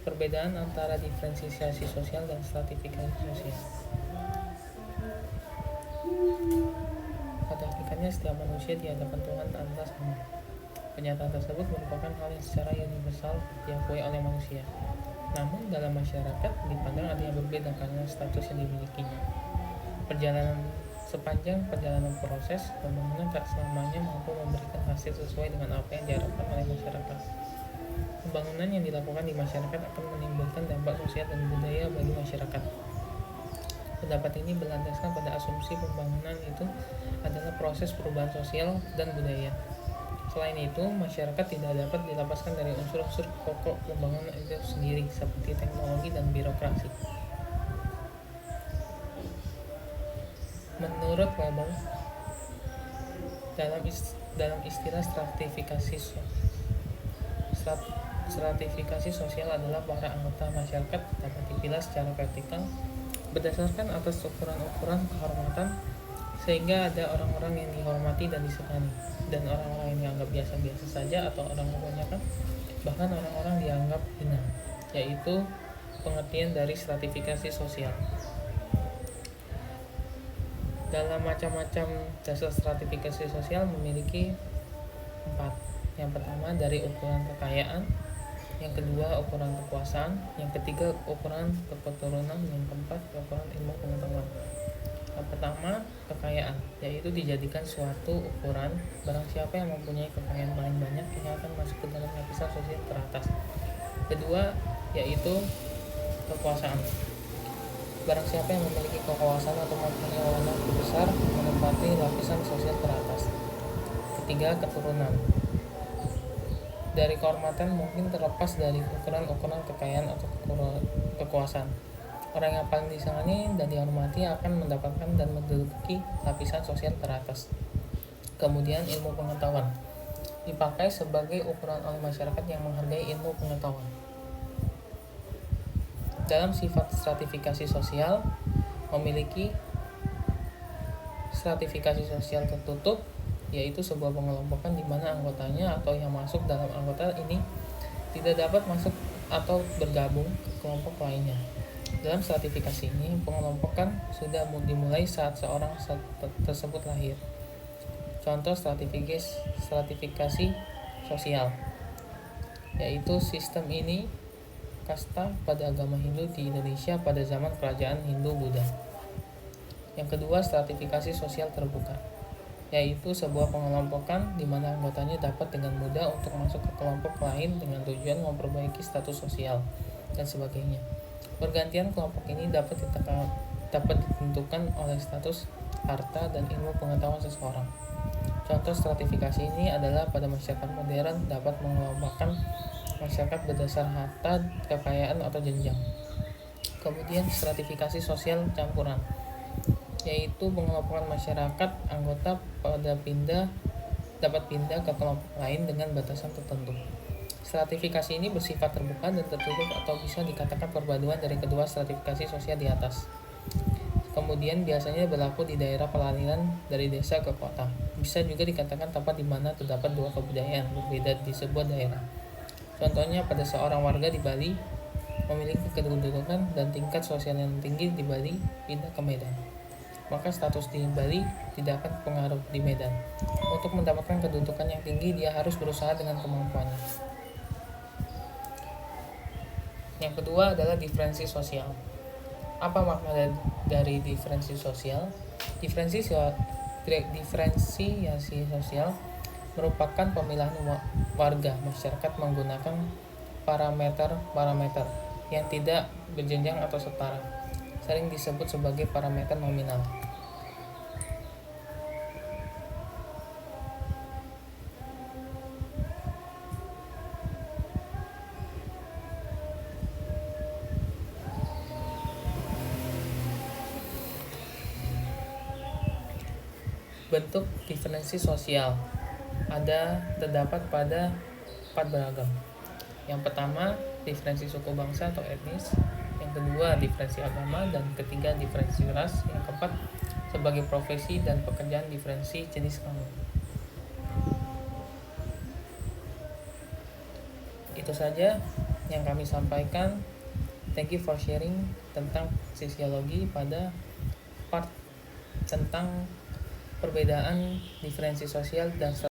Perbedaan antara diferensiasi sosial dan stratifikasi sosial. Pada hakikatnya setiap manusia di hadapan Tuhan adalah sama. Pernyataan tersebut merupakan hal yang secara universal diakui oleh manusia. Namun dalam masyarakat dipandang ada yang berbeda karena status yang dimilikinya. Sepanjang perjalanan proses pembangunan tak selamanya mampu memberikan hasil sesuai dengan apa yang diharapkan oleh masyarakat. Pembangunan yang dilakukan di masyarakat akan menimbulkan dampak sosial dan budaya bagi masyarakat. Pendapat ini berlandaskan pada asumsi pembangunan itu adalah proses perubahan sosial dan budaya. Selain itu, masyarakat tidak dapat dilepaskan dari unsur-unsur pokok pembangunan itu sendiri seperti teknologi dan birokrasi. Menurut Weber, dalam istilah stratifikasi sosial adalah para anggota masyarakat dapat dipilah secara vertikal berdasarkan atas ukuran-ukuran kehormatan, sehingga ada orang-orang yang dihormati dan disegani, dan orang-orang yang dianggap biasa-biasa saja atau orang kebanyakan, bahkan orang-orang dianggap hina, yaitu pengertian dari stratifikasi sosial. Dalam macam-macam dasar stratifikasi sosial memiliki 4. Yang pertama dari ukuran kekayaan, yang kedua ukuran kekuasaan, yang ketiga ukuran keturunan, yang keempat ukuran ilmu pengetahuan. Yang pertama, kekayaan, yaitu dijadikan suatu ukuran barang siapa yang mempunyai kekayaan paling banyak yang akan masuk ke dalam lapisan sosial teratas. Kedua, yaitu kekuasaan. Barang siapa yang memiliki kekuasaan atau mempunyai wewenang besar menempati lapisan sosial teratas. Ketiga, keturunan. Dari kehormatan mungkin terlepas dari ukuran-ukuran kekayaan atau kekuasaan. Orang yang paling disegani dan dihormati akan mendapatkan dan menduduki lapisan sosial teratas. Kemudian ilmu pengetahuan dipakai sebagai ukuran oleh masyarakat yang menghargai ilmu pengetahuan. Dalam sifat stratifikasi sosial memiliki stratifikasi sosial tertutup, yaitu sebuah pengelompokan di mana anggotanya atau yang masuk dalam anggota ini tidak dapat masuk atau bergabung ke kelompok lainnya. Dalam stratifikasi ini, pengelompokan sudah dimulai saat seorang tersebut lahir. Contoh stratifikasi sosial, yaitu sistem ini kasta pada agama Hindu di Indonesia pada zaman kerajaan Hindu-Buddha. Yang kedua, stratifikasi sosial terbuka, yaitu sebuah pengelompokan di mana anggotanya dapat dengan mudah untuk masuk ke kelompok lain dengan tujuan memperbaiki status sosial dan sebagainya. Pergantian kelompok ini dapat ditentukan oleh status, harta, dan ilmu pengetahuan seseorang. Contoh stratifikasi ini adalah pada masyarakat modern dapat mengelompokkan masyarakat berdasar harta, kekayaan, atau jenjang. Kemudian stratifikasi sosial campuran, yaitu pengelompokan masyarakat anggota dapat pindah ke kelompok lain dengan batasan tertentu. Stratifikasi ini bersifat terbuka dan tertutup atau bisa dikatakan perpaduan dari kedua stratifikasi sosial di atas. Kemudian biasanya berlaku di daerah pelarian dari desa ke kota. Bisa juga dikatakan tempat di mana terdapat dua kebudayaan berbeda di sebuah daerah. Contohnya pada seorang warga di Bali memiliki kedudukan dan tingkat sosial yang tinggi di Bali pindah ke Medan, maka status di Bali tidak akan pengaruh di Medan. Untuk mendapatkan kedudukan yang tinggi, dia harus berusaha dengan kemampuannya. Yang kedua adalah diferensi sosial. Apa makna dari diferensi sosial? Diferensiasi sosial merupakan pemilahan warga masyarakat menggunakan parameter yang tidak berjenjang atau setara, sering disebut sebagai parameter nominal. Bentuk diferensi sosial terdapat pada 4 beragam. Yang pertama, diferensi suku bangsa atau etnis. Yang kedua, diferensi agama. Dan ketiga, diferensi ras. Yang keempat, sebagai profesi dan pekerjaan, diferensi jenis kelamin. Itu saja yang kami sampaikan. Thank you for sharing tentang sosiologi pada part tentang perbedaan diferensi sosial dan